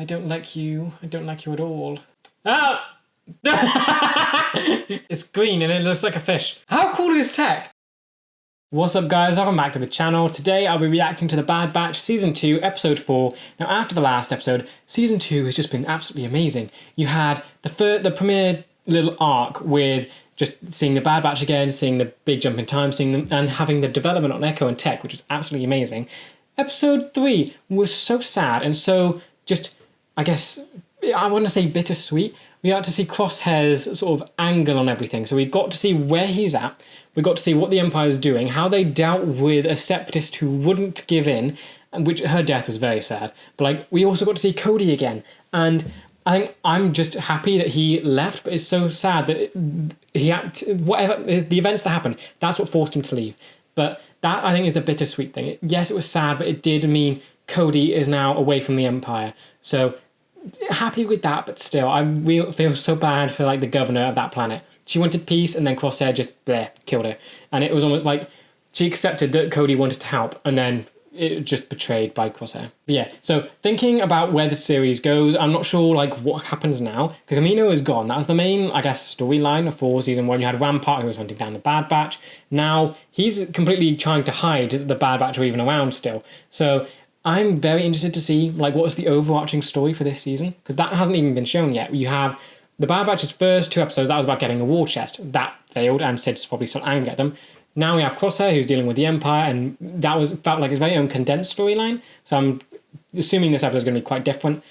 I don't like you. I don't like you at all. Oh! It's green and it looks like a fish. How cool is tech? What's up guys, welcome back to the channel. Today I'll be reacting to The Bad Batch Season 2, Episode 4. Now after the last episode, Season 2 has just been absolutely amazing. You had the premiere little arc with just seeing the Bad Batch again, seeing the big jump in time, seeing them, and having the development on Echo and Tech, which was absolutely amazing. Episode 3 was so sad and so just, I guess, I want to say bittersweet. We got to see Crosshair's sort of angle on everything. So we got to see where he's at. We got to see what the Empire's doing, how they dealt with a separatist who wouldn't give in, and which her death was very sad. But like, we also got to see Cody again. And I think I'm just happy that he left, but it's so sad that he had to, whatever the events that happened, that's what forced him to leave. But that, I think, is the bittersweet thing. Yes, it was sad, but it did mean Cody is now away from the Empire. So happy with that, but still, I feel so bad for like the governor of that planet. She wanted peace, and then Crosshair just killed her. And it was almost like she accepted that Cody wanted to help, and then it just betrayed by Crosshair. But yeah, so thinking about where the series goes, I'm not sure like what happens now. Camino is gone. That was the main, I guess, storyline for Season 1. You had Rampart who was hunting down the Bad Batch. Now he's completely trying to hide the Bad Batch are even around still. So I'm very interested to see like what is the overarching story for this season, because that hasn't even been shown yet. You have the Bad Batch's first 2 episodes, that was about getting a war chest. That failed, and Sid's probably still angry at them. Now we have Crosshair, who's dealing with the Empire, and that felt like his very own condensed storyline. So I'm assuming this episode is going to be quite different.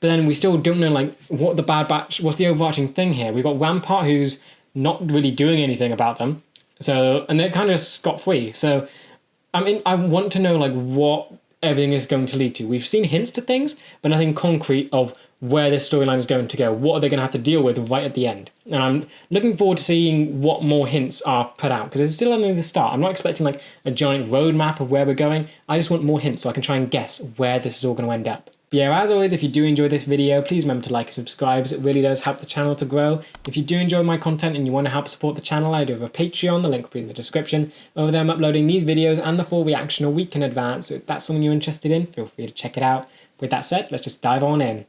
But then we still don't know like what the Bad Batch, what's the overarching thing here. We've got Rampart, who's not really doing anything about them. So, and they're kind of scot-free. So, I mean, I want to know like what everything is going to lead to. We've seen hints to things, but nothing concrete of where this storyline is going to go. What are they going to have to deal with right at the end? And I'm looking forward to seeing what more hints are put out, because it's still only the start. I'm not expecting like a giant roadmap of where we're going. I just want more hints so I can try and guess where this is all going to end up. But yeah, as always, if you do enjoy this video, please remember to like and subscribe, as it really does help the channel to grow. If you do enjoy my content and you want to help support the channel, I do have a Patreon, the link will be in the description. Over there I'm uploading these videos and the full reaction a week in advance. So if that's something you're interested in, feel free to check it out. With that said, let's just dive on in.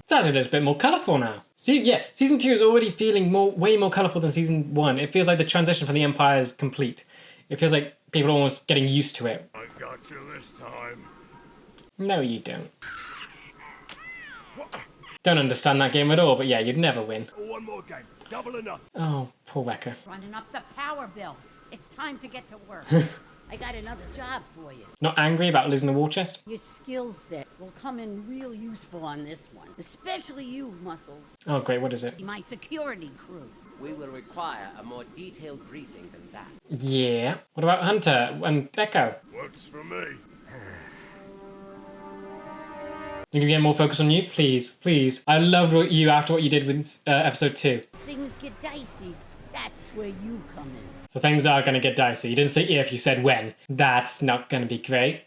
That's a little bit more colourful now. See, yeah, Season 2 is already feeling way more colourful than Season 1. It feels like the transition from the Empire is complete. It feels like people are almost getting used to it. I got you this time. No, you don't. Don't understand that game at all, but yeah, you'd never win. One more game, double or nothing. Oh, poor Wrecker. Running up the power bill. It's time to get to work. I got another job for you. Not angry about losing the war chest? Your skill set will come in real useful on this one. Especially you, Muscles. Oh great, what is it? My security crew. We will require a more detailed briefing than that. Yeah. What about Hunter and Echo? Works for me. You can get more focus on you? Please, please. I loved you after what you did with episode 2. Things get dicey. That's where you come in. So things are going to get dicey. You didn't say if, you said when. That's not going to be great.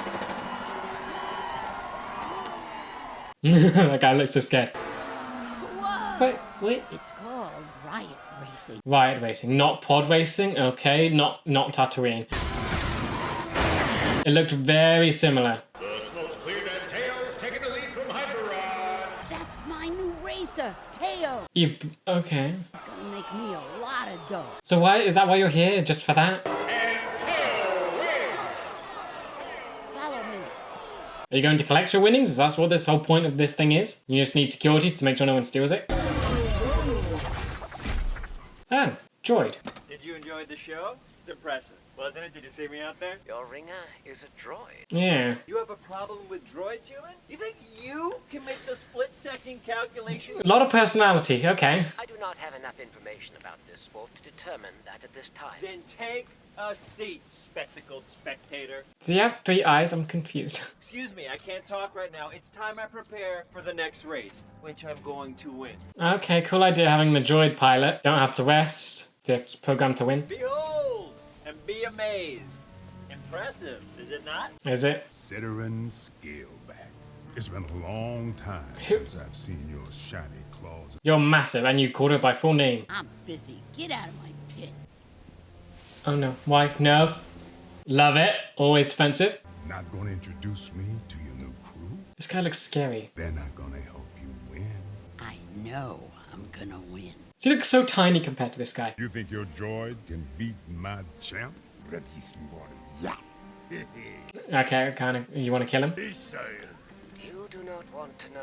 That guy looks so scared. Whoa! Wait. It's called riot racing. Riot racing, not pod racing. Okay, not Tatooine. It looked very similar. The smoke's cleared and Tails taking the lead from Hyperrod. That's my new racer, Teo. Okay. It's gonna make me a lot of dough. So why is that why you're here? Just for that? And Tail wins. Follow me. Are you going to collect your winnings? Is that what this whole point of this thing is? You just need security to make sure no one steals it? Oh, droid. Did you enjoy the show? It's impressive, wasn't it? Did you see me out there? Your ringer is a droid. Yeah. You have a problem with droids, human? You think you can make the split-second calculation? A lot of personality, okay. I do not have enough information about this sport to determine that at this time. Then take a seat, spectacled spectator. Do you have 3 eyes? I'm confused. Excuse me, I can't talk right now. It's time I prepare for the next race, which I'm going to win. Okay, cool idea having the droid pilot. Don't have to rest. It's programmed to win. Behold and be amazed. Impressive, is it not? Is it? Ciderin Scaleback. It's been a long time since I've seen your shiny claws. You're massive and you called her by full name. I'm busy. Get out of my pit. Oh no. Why? No. Love it. Always defensive. Not gonna introduce me to your new crew? This guy looks scary. They're not gonna help you win. I know I'm gonna win. She looks so tiny compared to this guy. You think your droid can beat my champ? Okay, kind of. You want to kill him? You do not want to know.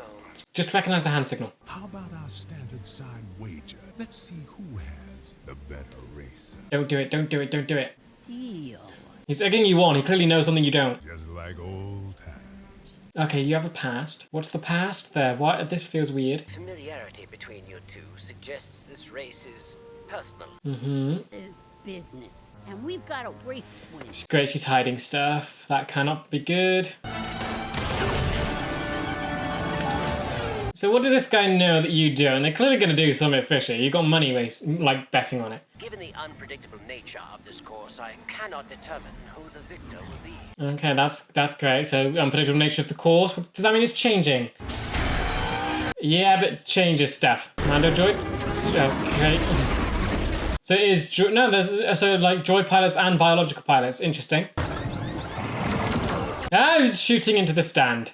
Just recognize the hand signal. How about our standard side wager? Let's see who has the better racer. Don't do it, don't do it, don't do it. Deal. He's egging you on. He clearly knows something you don't. Just like old times. Okay, you have a past. What's the past there? What? This feels weird. Familiarity between you two suggests this race is personal. Is business. And we've got a race to win. It's great she's hiding stuff. That cannot be good. So what does this guy know that you don't? They're clearly going to do something fishy. You got money, like, betting on it. Given the unpredictable nature of this course, I cannot determine who the victor will be. Okay, that's great. So unpredictable nature of the course. Does that mean it's changing? Yeah, but changes stuff. Mando droid. Okay. So it is no. There's so like droid pilots and biological pilots. Interesting. Ah, he's shooting into the stand.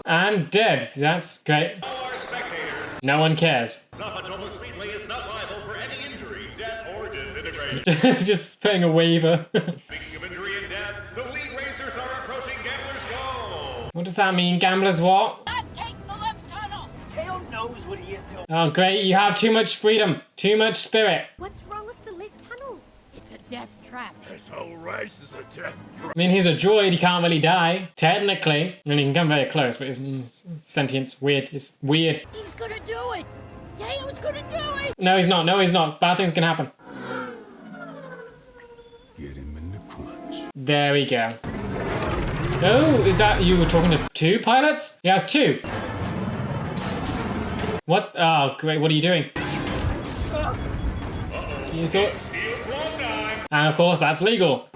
And dead. That's great. No one cares. Speedway is not liable for any injury, death, or disintegration. Just putting a waiver. Speaking of injury and death, the lead racers are approaching Gambler's Goal. What does that mean? Gamblers what? Tail knows what he is doing. Oh great, you have too much freedom. Too much spirit. What's wrong with the left tunnel? It's a death trap. This whole race is a death trap. I mean, he's a droid, he can't really die. Technically. I mean, he can come very close, but his sentience, weird. It's weird. He's gonna do it. Tayo's gonna do it. No, he's not. No, he's not. Bad things can happen. Get him in the crunch. There we go. Oh, is that you were talking to two pilots? He has two. What? Oh, great. What are you doing? You thought... And of course, that's legal.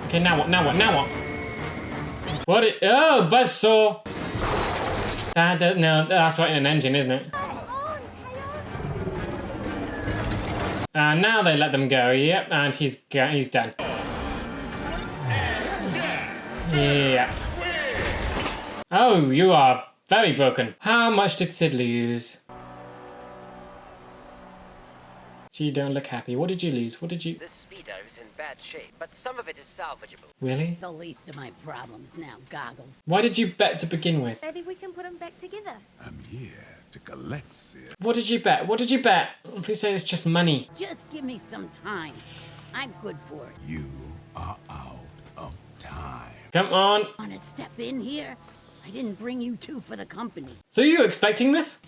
Okay, now what? Now what? Now what? What? Oh, buzzsaw. No, that's right in an engine, isn't it? And now they let them go. Yep, and he's done. Yeah. Oh, you are very broken. How much did Sid lose? Gee, don't look happy. What did you lose? What did you... This speeder is in bad shape, but some of it is salvageable. Really? The least of my problems now, Goggles. Why did you bet to begin with? Maybe we can put them back together. I'm here to collect Sid. What did you bet? What did you bet? Please say it's just money. Just give me some time. I'm good for it. You are out of time. Come on. Wanna step in here? I didn't bring you two for the company. So you were expecting this?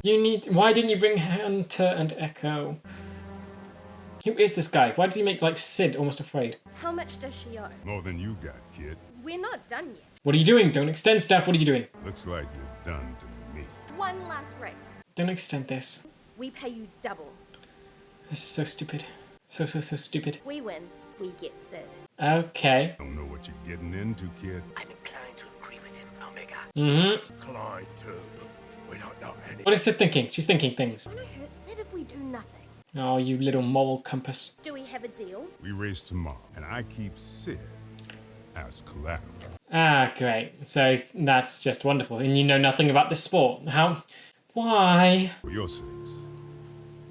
Why didn't you bring Hunter and Echo? Who is this guy? Why does he make, like, Sid almost afraid? How much does she owe? More than you got, kid. We're not done yet. What are you doing? Don't extend stuff. What are you doing? Looks like you're done to me. One last race. Don't extend this. We pay you double. This is so stupid. So stupid. If we win, we get Sid. Okay. Don't know what you're getting into, kid. I'm inclined to agree with him, Omega. Mm-hmm. Clyde, too. We don't know any. What is Sid thinking? She's thinking things. I'm gonna hurt Sid if we do nothing. Oh, you little moral compass. Do we have a deal? We race tomorrow, and I keep Sid as collateral. Ah, great. So that's just wonderful. And you know nothing about this sport. How? Why? For your sakes,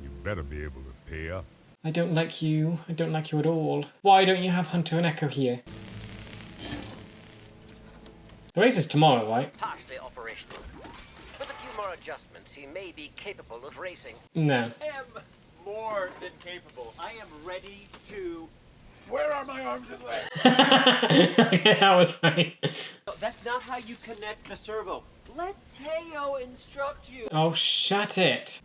you better be able to pay up. I don't like you. I don't like you at all. Why don't you have Hunter and Echo here? The race is tomorrow, right? Partially operational. With a few more adjustments, he may be capable of racing. No. I am more than capable. I am ready to... Where are my arms and legs? Okay, that was funny. That's not how you connect the servo. Let Teo instruct you. Oh, shut it.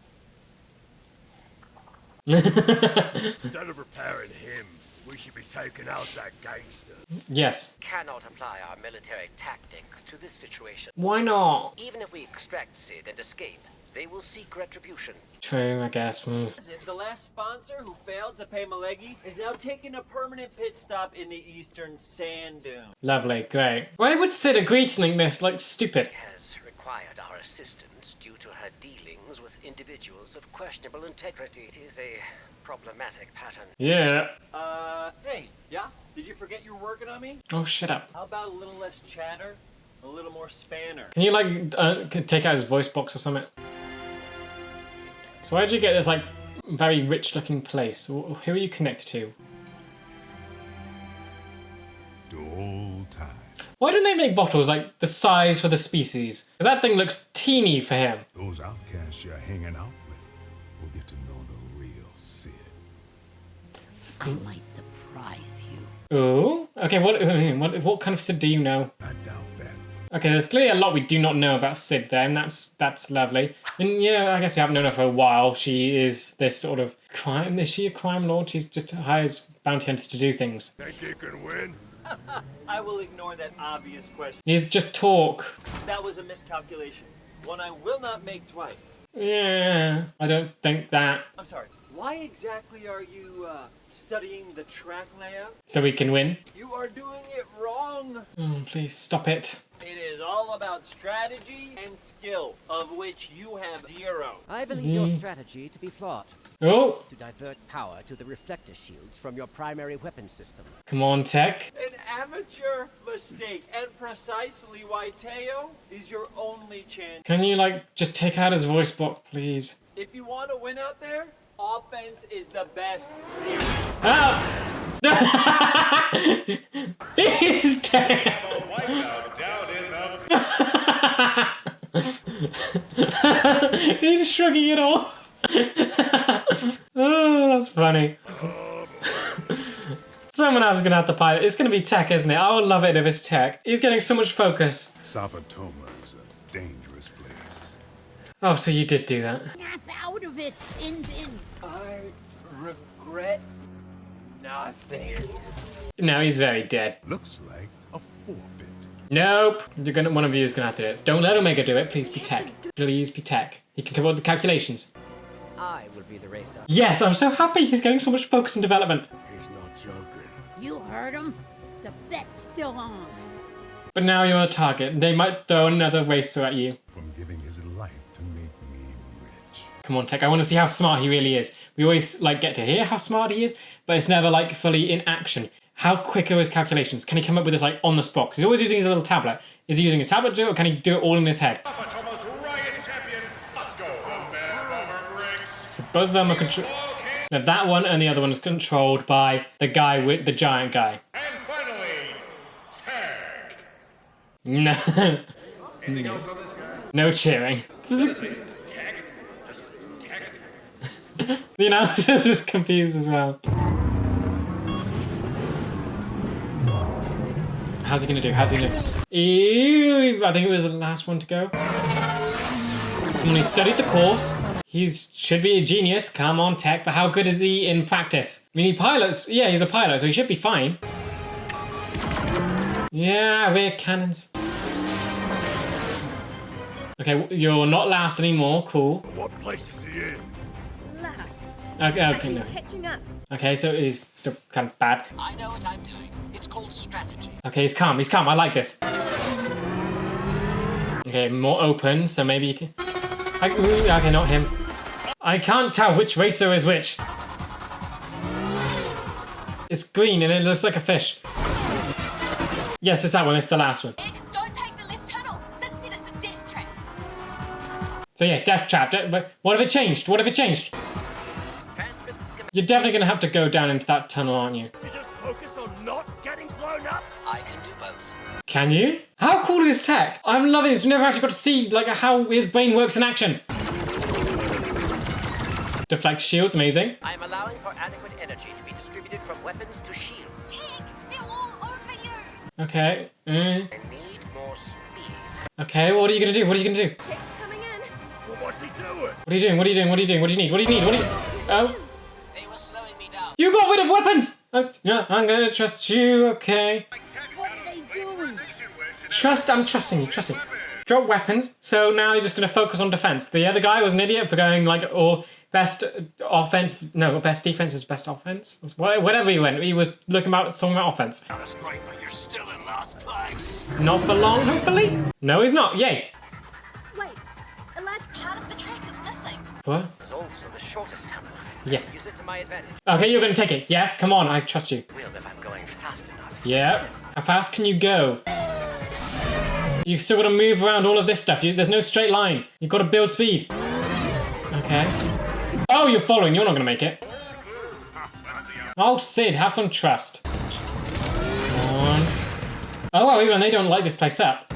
Instead of repairing him, we should be taking out that gangster. Yes. Cannot apply our military tactics to this situation. Why not? Even if we extract Sid and escape, they will seek retribution. True, I guess. The last sponsor who failed to pay Malegi is now taking a permanent pit stop in the eastern sand dune. Lovely, great. Why would Sid agree to something this, like, stupid? Has required our assistance due to her dealings with individuals of questionable integrity. It is a problematic pattern. Yeah. Hey, yeah? Did you forget you were working on me? Oh, shut up. How about a little less chatter? A little more spanner? Can you, like, take out his voice box or something? So where did you get this, like, very rich-looking place? Who are you connected to? The old time. Why don't they make bottles, like, the size for the species? Because that thing looks teeny for him. Those outcasts you're hanging out with will get to know the real Sid. I might surprise you. Oh? Okay, what kind of Sid do you know? I doubt that. Okay, there's clearly a lot we do not know about Sid there, and that's lovely. And yeah, I guess we haven't known her for a while. She is this sort of crime... Is she a crime lord? She's just hires bounty hunters to do things. Think you can win? I will ignore that obvious question. He's just talk. That was a miscalculation. One I will not make twice. Yeah, I don't think that. I'm sorry. Why exactly are you studying the track layout? So we can win. You are doing it wrong. Oh, please stop it. It is all about strategy and skill, of which you have zero. I believe your strategy to be flawed. Oh, To divert power to the reflector shields from your primary weapon system. come on, Tech. An amateur mistake, and precisely why Teo is your only chance. Can you, like, just take out his voice box, please? If you want to win out there, offense is the best. Ah! He's dead. He's shrugging it off. Oh, that's funny. Someone else is gonna have to pilot. It's gonna be Tech, isn't it? I would love it if it's Tech. He's getting so much focus. Sapatoma's a dangerous place. Oh, so you did do that. Snap out of it, Sinbin. I regret nothing. Now he's very dead. Looks like a forfeit. Nope. One of you is gonna have to do it. Don't let Omega do it. Please be Tech. Please be Tech. He can come up with the calculations. I will be the racer. Yes, I'm so happy. He's getting so much focus and development. He's not joking. You heard him. The bet's still on. But now you're a target. They might throw another racer at you. From giving his life to make me rich. Come on, Tech. I want to see how smart he really is. We always like get to hear how smart he is, but it's never like fully in action. How quick are his calculations? Can he come up with this like on the spot? 'Cause he's always using his little tablet. Is he using his tablet to do it, or can he do it all in his head? So both of them are controlled. Now that one and the other one is controlled by the guy with the giant guy. And finally, tag. No. Anything else on this guy? No cheering. Tag. The analysis is confused as well. How's he gonna do? How's he gonna do? Ew, I think it was the last one to go. Come on, he studied the course. He should be a genius. Come on, Tech. But how good is he in practice? I mean, he pilots. Yeah, he's the pilot, so he should be fine. Yeah, rear cannons. Okay, you're not last anymore. Cool. What place is he in? Last. Okay, He's no. catching up. Okay, so he's still kind of bad. I know what I'm doing. It's called strategy. Okay, he's calm. He's calm. I like this. Okay, more open, so maybe you can... Okay, not him. I can't tell which racer is which. It's green and it looks like a fish. Yes, it's that one. It's the last one. Don't take the left tunnel. Sid said it's a death trap. So yeah, death trap. But what if it changed? What if it changed? Transmit the schematic. You're definitely going to have to go down into that tunnel, aren't you? You just focus on not getting blown up? I can do both. Can you? How cool is Tech? I'm loving this. We've never actually got to see like how his brain works in action. Deflect shields, amazing. I am allowing for adequate energy to be distributed from weapons to shields. They're all over you. Okay. I need more speed. Okay, what are you gonna do? What are you gonna do? Tech's coming in. Well, what's he doing? What are you doing? What are you doing? What are you doing? What do you need? What do you need? What do you... Oh, They were slowing me down. you got rid of weapons! Yeah, I'm gonna trust you, okay. What are they doing? I'm trusting you, trusting you. Drop weapons, so now you're just gonna focus on defense. The other guy was an idiot for going like, best offense, no, best defense is best offense. Whatever he went, he was looking about talking about offense. That's great, but you're still in last place. Not for long, hopefully. No, he's not. Yay. Wait, a large Part of the track is missing. What? It's also the shortest tunnel. Yeah. Use it to my advantage. Okay, you're gonna take it. Yes, come on, I trust you. Will if I'm going fast enough. Yeah. How fast can you go? You still gotta move around all of this stuff. There's no straight line. You've gotta build speed. Okay. Oh, you're following. You're not gonna make it. Oh, Sid, have some trust. Come on. Oh, wow, even they don't light this place up.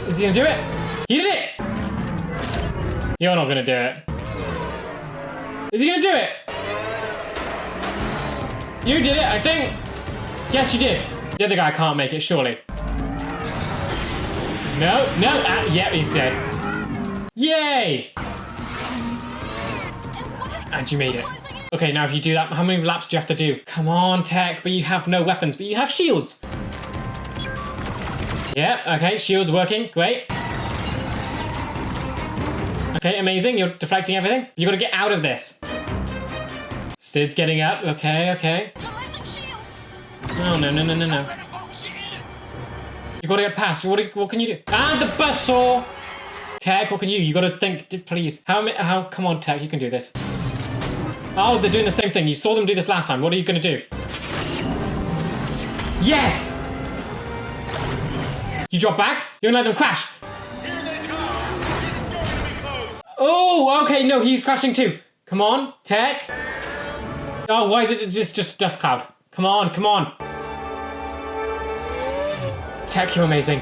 Is he gonna do it? He did it! You're not gonna do it. Is he gonna do it? You did it, I think. Yes, you did. The other guy can't make it, surely. No, no. Yeah, he's dead. Yay! And you made it. Okay, now if you do that, how many laps do you have to do? Come on, Tech, but you have no weapons, but you have shields. Yeah, okay, shields working, great. Okay, amazing, you're deflecting everything. You gotta get out of this. Sid's getting up, okay, okay. No, no, no, no, no, no. You gotta get past, what can you do? And the buzzsaw! Tech, what can you gotta think, please. How, come on, Tech, you can do this. Oh, they're doing the same thing. You saw them do this last time. What are you gonna do? Yes! You drop back? You're gonna let them crash? Oh, okay, no, he's crashing too. Come on, Tech. Oh, why is it just a dust cloud? Come on, come on. Tech, you're amazing.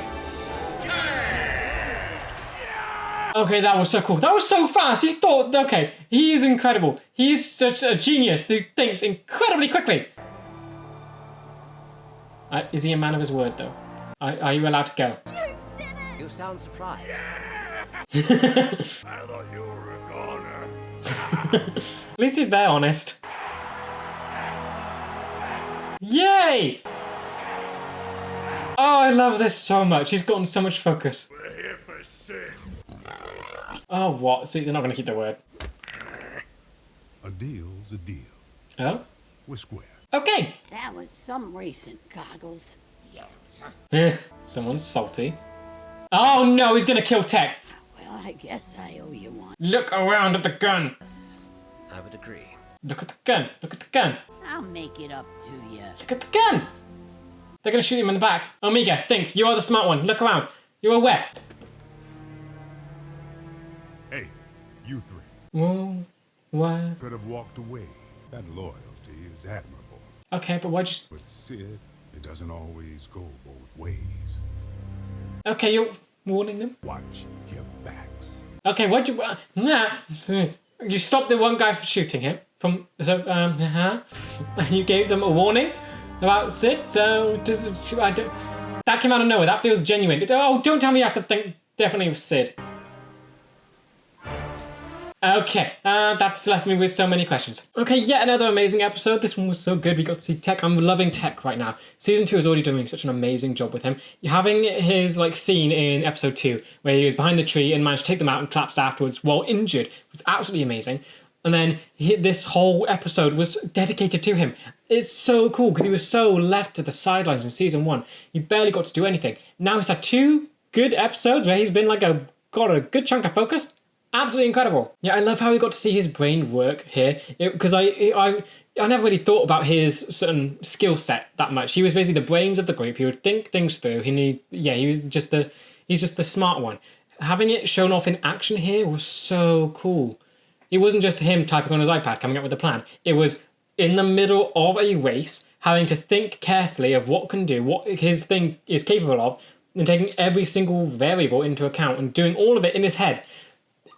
Okay, that was so cool. That was so fast. He thought, okay, he is incredible. He is such a genius who thinks incredibly quickly. Is he a man of his word, though? Are you allowed to go? You sound surprised. I thought you were a goner. At least he's there, honest. Yay! Oh, I love this so much. He's gotten so much focus. We're here for sin. Oh, what? See, they're not going to keep their word. A deal's a deal. Oh? We're square. Okay. That was some recent goggles. Someone's salty. Oh, no, he's going to kill Tech. Well, I guess I owe you one. Look around at the gun. I would agree. Look at the gun. Look at the gun. I'll make it up to you. Look at the gun. They're going to shoot him in the back. Omega, think. You are the smart one. Look around. You're aware. Hey, you three. Whoa. What? Could have walked away. That loyalty is admirable. Okay, but why just... With Sid, it doesn't always go both ways. Okay, you're warning them? Watch your backs. Okay, why'd you... You stopped the one guy from shooting him. And you gave them a warning about Sid, so... that came out of nowhere. That feels genuine. Oh, don't tell me you have to think definitely of Sid. Okay, that's left me with so many questions. Okay, yet another amazing episode. This one was so good. We got to see Tech. I'm loving Tech right now. Season 2 is already doing such an amazing job with him. Having his scene in episode 2 where he was behind the tree and managed to take them out and collapsed afterwards while injured was absolutely amazing. And then this whole episode was dedicated to him. It's so cool because he was so left to the sidelines in season 1. He barely got to do anything. Now he's had 2 good episodes where he's been got a good chunk of focus. Absolutely incredible. Yeah, I love how we got to see his brain work here because I never really thought about his certain skill set that much. He was basically the brains of the group. He would think things through. He's just the smart one. Having it shown off in action here was so cool. It wasn't just him typing on his iPad coming up with a plan. It was in the middle of a race having to think carefully of what can do, what his thing is capable of, and taking every single variable into account and doing all of it in his head.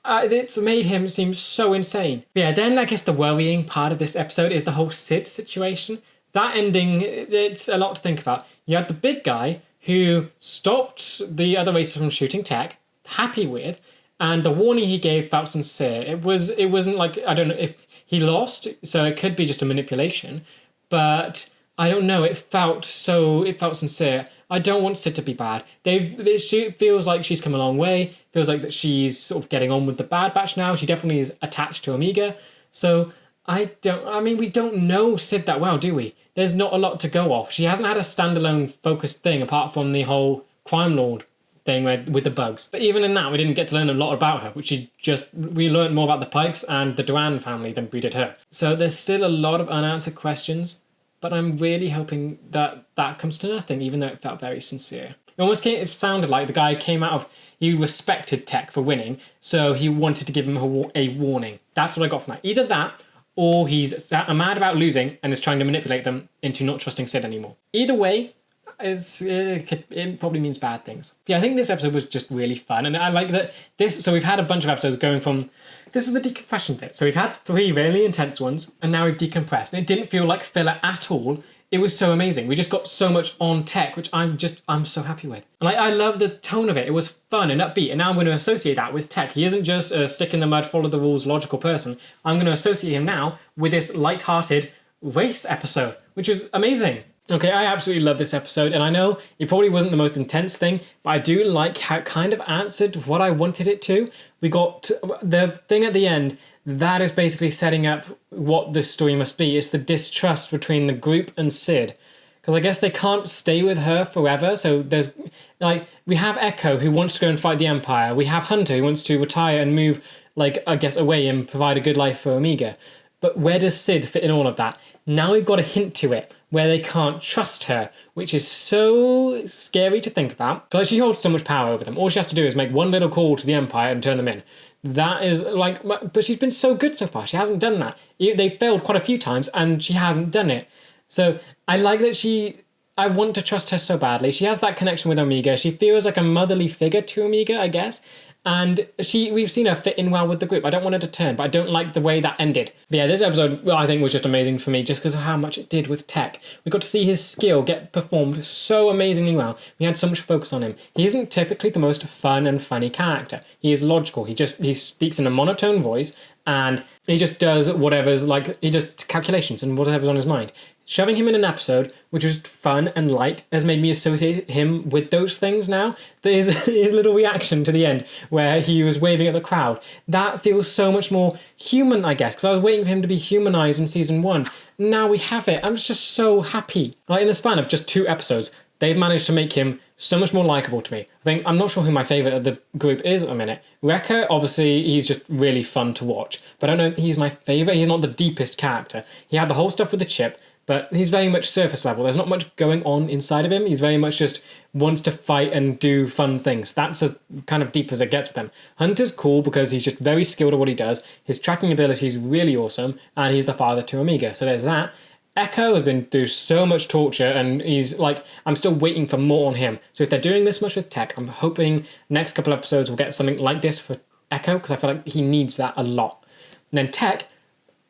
It's made him seem so insane. But yeah, then I guess the worrying part of this episode is the whole Sid situation. That ending, it's a lot to think about. You had the big guy who stopped the other racers from shooting Tech, happy with, and the warning he gave felt sincere. It wasn't I don't know if he lost, so it could be just a manipulation, but I don't know, it felt sincere. I don't want Sid to be bad. She feels like she's come a long way. Feels like that she's sort of getting on with the Bad Batch now. She definitely is attached to Omega. So we don't know Sid that well, do we? There's not a lot to go off. She hasn't had a standalone focused thing apart from the whole crime lord thing with the bugs. But even in that, we didn't get to learn a lot about her, we learned more about the Pikes and the Duran family than we did her. So there's still a lot of unanswered questions, but I'm really hoping that that comes to nothing, even though it felt very sincere. It sounded like the guy came out of, he respected Tech for winning, so he wanted to give him a warning. That's what I got from that. Either that, or he's mad about losing and is trying to manipulate them into not trusting Sid anymore. Either way, it probably means bad things. Yeah, I think this episode was just really fun, and I like that so we've had a bunch of episodes going from, this is the decompression bit, so we've had 3 really intense ones, and now we've decompressed, and it didn't feel like filler at all. It was so amazing. We just got so much on Tech, which I'm so happy with. And I love the tone of it. It was fun and upbeat, and now I'm going to associate that with Tech. He isn't just a stick in the mud, follow the rules, logical person. I'm going to associate him now with this light-hearted race episode, which is amazing. Okay, I absolutely love this episode, and I know it probably wasn't the most intense thing, but I do like how it kind of answered what I wanted it to. We got the thing at the end, that is basically setting up what this story must be. It's the distrust between the group and Sid. Because I guess they can't stay with her forever, so there's, like, we have Echo, who wants to go and fight the Empire. We have Hunter, who wants to retire and move, like, I guess, away and provide a good life for Omega. But where does Sid fit in all of that? Now we've got a hint to it, where they can't trust her, which is so scary to think about, because she holds so much power over them. All she has to do is make one little call to the Empire and turn them in. That is, like, but she's been so good so far. She hasn't done that. They failed quite a few times, and she hasn't done it. So I like that I want to trust her so badly. She has that connection with Omega. She feels like a motherly figure to Omega, I guess. And we've seen her fit in well with the group. I don't want her to turn, but I don't like the way that ended. But yeah, this episode, I think, was just amazing for me just because of how much it did with Tech. We got to see his skill get performed so amazingly well. We had so much focus on him. He isn't typically the most fun and funny character. He is logical. He speaks in a monotone voice, and he just does he just calculations and whatever's on his mind. Shoving him in an episode, which was fun and light, has made me associate him with those things now. There's his little reaction to the end, where he was waving at the crowd. That feels so much more human, I guess, because I was waiting for him to be humanized in season 1. Now we have it. I'm just so happy. Like, in the span of just 2 episodes, they've managed to make him so much more likable to me. I'm not sure who my favourite of the group is at the minute. Wrecker, obviously, he's just really fun to watch. But I don't know if he's my favourite. He's not the deepest character. He had the whole stuff with the chip, but he's very much surface level. There's not much going on inside of him. He's very much just wants to fight and do fun things. That's as kind of deep as it gets with him. Hunter's cool because he's just very skilled at what he does. His tracking ability is really awesome, and he's the father to Omega. So there's that. Echo has been through so much torture, and he's like, I'm still waiting for more on him. So if they're doing this much with Tech, I'm hoping next couple episodes we'll get something like this for Echo, because I feel like he needs that a lot. And then Tech,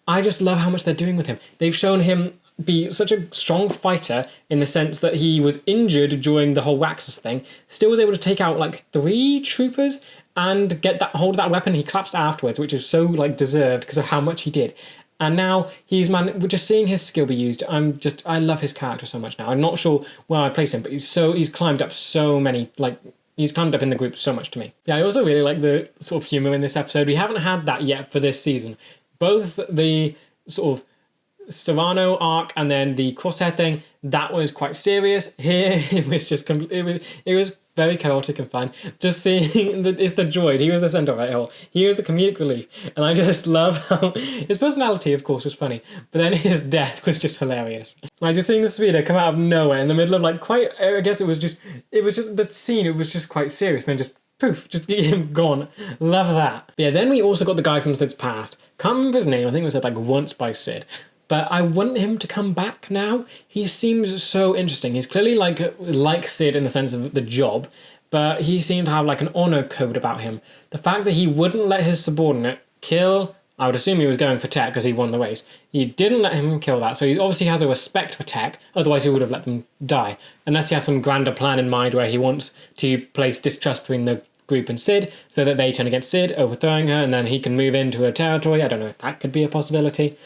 I just love how much they're doing with him. They've shown him be such a strong fighter in the sense that he was injured during the whole Raxus thing, still was able to take out like 3 troopers and get that hold of that weapon. He collapsed afterwards, which is so like deserved because of how much he did. And now we're just seeing his skill be used. I love his character so much now. I'm not sure where I'd place him, but he's climbed up so many, he's climbed up in the group so much to me. Yeah, I also really like the sort of humour in this episode. We haven't had that yet for this season. Both the sort of Serrano arc and then the crosshair thing, that was quite serious. Here it was just it was very chaotic and fun. Just seeing it's the droid. He was the centre of it all. He was the comedic relief, and I just love how his personality, of course, was funny, but then his death was just hilarious. Like just seeing the speeder come out of nowhere in the middle of I guess it was just the scene. It was just quite serious, and then just poof, just him gone. Love that. But yeah, then we also got the guy from Sid's past. Can't remember his name. I think it was said once by Sid. But I want him to come back now. He seems so interesting. He's clearly like Sid in the sense of the job, but he seemed to have an honor code about him. The fact that he wouldn't let his subordinate kill, I would assume he was going for Tech because he won the race. He didn't let him kill that, so he obviously has a respect for Tech, otherwise he would have let them die. Unless he has some grander plan in mind where he wants to place distrust between the group and Sid, so that they turn against Sid, overthrowing her, and then he can move into her territory. I don't know if that could be a possibility.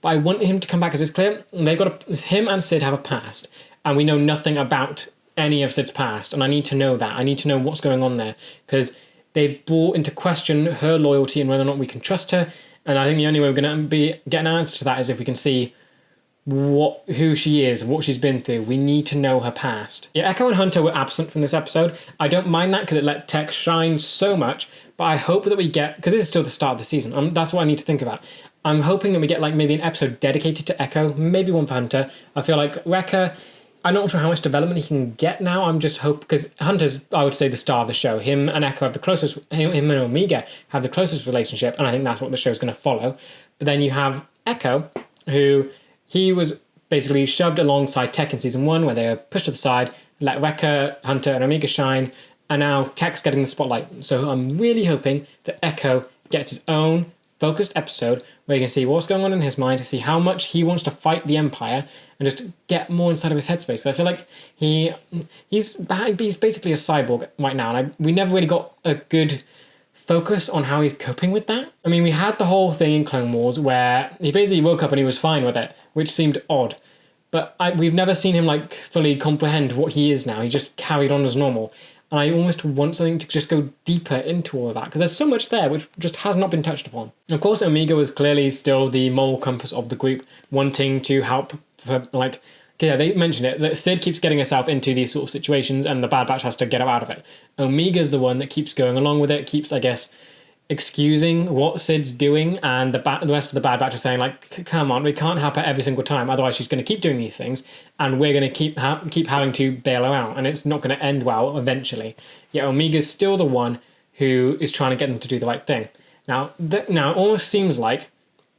But I want him to come back, as it's clear. Him and Sid have a past, and we know nothing about any of Sid's past, and I need to know that. I need to know what's going on there, because they've brought into question her loyalty and whether or not we can trust her, and I think the only way we're going to get an answer to that is if we can see who she is, what she's been through. We need to know her past. Yeah, Echo and Hunter were absent from this episode. I don't mind that because it let Tech shine so much, but I hope that we get, because this is still the start of the season, that's what I need to think about. I'm hoping that we get like maybe an episode dedicated to Echo, maybe one for Hunter. I feel like Wrecker, I'm not sure how much development he can get now. I'm just hope, because Hunter's, I would say, the star of the show. Him and Echo have the closest, him and Omega have the closest relationship, and I think that's what the show's going to follow. But then you have Echo, who he was basically shoved alongside Tech in season 1, where they were pushed to the side, let Wrecker, Hunter, and Omega shine, and now Tech's getting the spotlight. So I'm really hoping that Echo gets his own focused episode where you can see what's going on in his mind, see how much he wants to fight the Empire, and just get more inside of his headspace. I feel like he's basically a cyborg right now, and we never really got a good focus on how he's coping with that. I mean, we had the whole thing in Clone Wars where he basically woke up and he was fine with it, which seemed odd. But we've never seen him like fully comprehend what he is now. He's just carried on as normal. And I almost want something to just go deeper into all of that, because there's so much there which just has not been touched upon. And of course, Omega was clearly still the moral compass of the group, wanting to help for, like, yeah, they mentioned it, that Sid keeps getting herself into these sort of situations and the Bad Batch has to get her out of it. Omega's the one that keeps going along with it, keeps, I guess, excusing what Sid's doing, and the rest of the Bad Batch are saying, like, come on, we can't help her every single time, otherwise she's going to keep doing these things, and we're going to keep having to bail her out, and it's not going to end well eventually. Yet Omega's still the one who is trying to get them to do the right thing. Now it almost seems like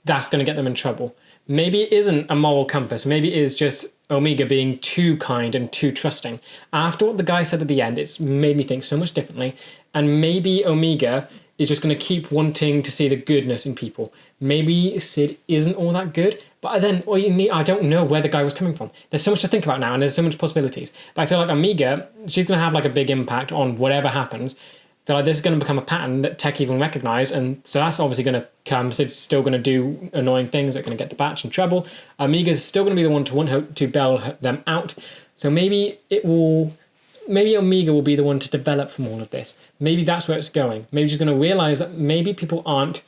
that's going to get them in trouble. Maybe it isn't a moral compass, maybe it is just Omega being too kind and too trusting. After what the guy said at the end, it's made me think so much differently, and maybe Omega is just going to keep wanting to see the goodness in people. Maybe Sid isn't all that good, but then I don't know where the guy was coming from. There's so much to think about now, and there's so much possibilities. But I feel like Omega, she's going to have like a big impact on whatever happens. I feel like this is going to become a pattern that Tech even recognised, and so that's obviously going to come. Sid's still going to do annoying things that are going to get the Batch in trouble. Omega's still going to be the one to bail them out. So maybe Omega will be the one to develop from all of this. Maybe that's where it's going. Maybe she's going to realise that maybe people aren't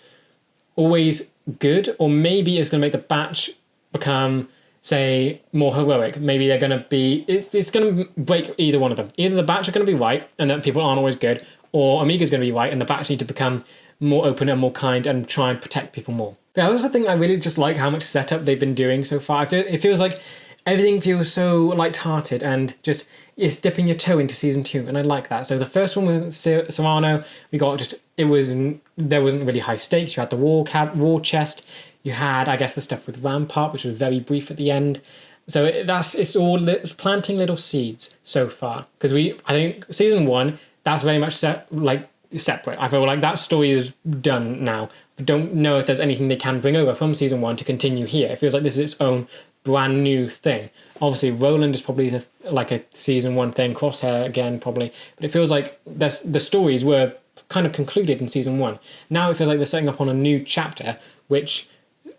always good, or maybe it's going to make the Batch become, say, more heroic. Maybe they're going to be... It's going to break either one of them. Either the Batch are going to be right, and that people aren't always good, or Omega's going to be right, and the Batch need to become more open and more kind and try and protect people more. But I also think I really just like how much setup they've been doing so far. It feels like everything feels so light-hearted and just... It's dipping your toe into season 2, and I like that. So the first one with Serrano, there wasn't really high stakes. You had the war chest. You had, I guess, the stuff with Rampart, which was very brief at the end. So it's planting little seeds so far. Because I think season 1, that's very much separate. I feel like that story is done now. I don't know if there's anything they can bring over from season 1 to continue here. It feels like this is its own brand new thing. Obviously, Roland is probably like a season 1 thing, Crosshair again probably, but it feels like the stories were kind of concluded in season 1. Now it feels like they're setting up on a new chapter, which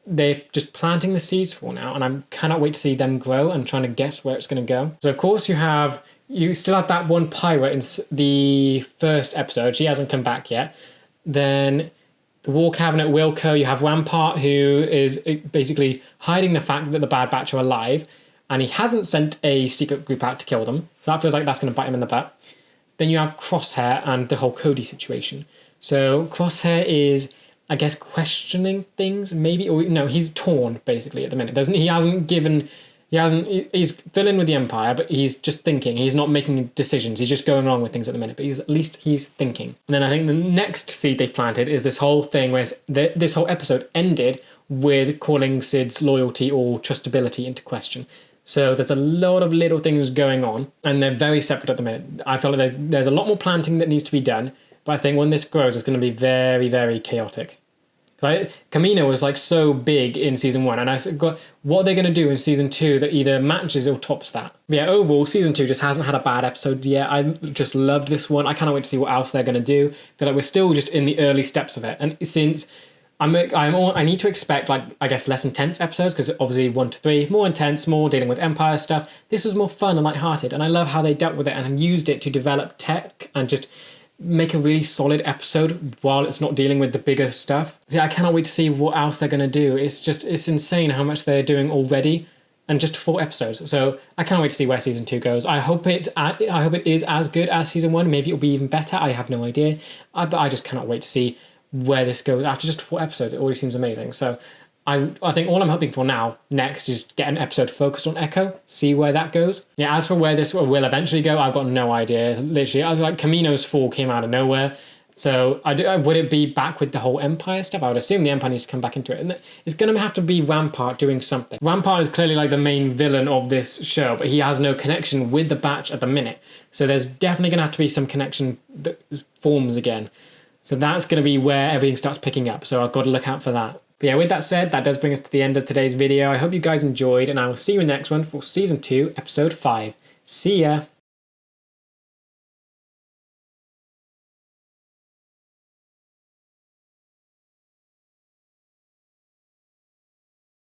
they're just planting the seeds for now, and I cannot wait to see them grow and trying to guess where it's going to go. So of course you still have that one pirate in the first episode. She hasn't come back yet. Then the War Cabinet, Wilco, you have Rampart, who is basically hiding the fact that the Bad Batch are alive, and he hasn't sent a secret group out to kill them, so that feels like that's going to bite him in the butt. Then you have Crosshair and the whole Cody situation. So Crosshair is, I guess, questioning things, maybe, or no, he's torn basically at the minute. He's filling with the Empire, but he's just thinking. He's not making decisions. He's just going along with things at the minute, but at least he's thinking. And then I think the next seed they've planted is this whole thing where this whole episode ended with calling Sid's loyalty or trustability into question. So there's a lot of little things going on, and they're very separate at the minute. I feel like there's a lot more planting that needs to be done, but I think when this grows, it's going to be very, very chaotic. Right? Camino was like so big in season 1, and I got what are they going to do in season 2 that either matches or tops that. But yeah, overall, season 2 just hasn't had a bad episode yet. I just loved this one. I cannot wait to see what else they're going to do. I feel like we're still just in the early steps of it, and since I need to expect, like, I guess, less intense episodes, because obviously 1 to 3, more intense, more dealing with Empire stuff. This was more fun and lighthearted, and I love how they dealt with it and used it to develop tech and just make a really solid episode while it's not dealing with the bigger stuff. See, I cannot wait to see what else they're going to do. It's insane how much they're doing already and just 4 episodes. So I can't wait to see where season 2 goes. I hope it is as good as season 1. Maybe it'll be even better. I have no idea. But I just cannot wait to see where this goes after just 4 episodes. It already seems amazing. So I think all I'm hoping for now next is get an episode focused on Echo, see where that goes. Yeah, as for where this will eventually go, I've got no idea. Literally, I like Camino's fall came out of nowhere. So would it be back with the whole Empire stuff? I would assume the Empire needs to come back into it. And it's going to have to be Rampart doing something. Rampart is clearly like the main villain of this show, but he has no connection with the Batch at the minute. So there's definitely going to have to be some connection that forms again. So that's going to be where everything starts picking up. So I've got to look out for that. But yeah, with that said, that does bring us to the end of today's video. I hope you guys enjoyed, and I will see you in the next one for Season 2, Episode 5. See ya!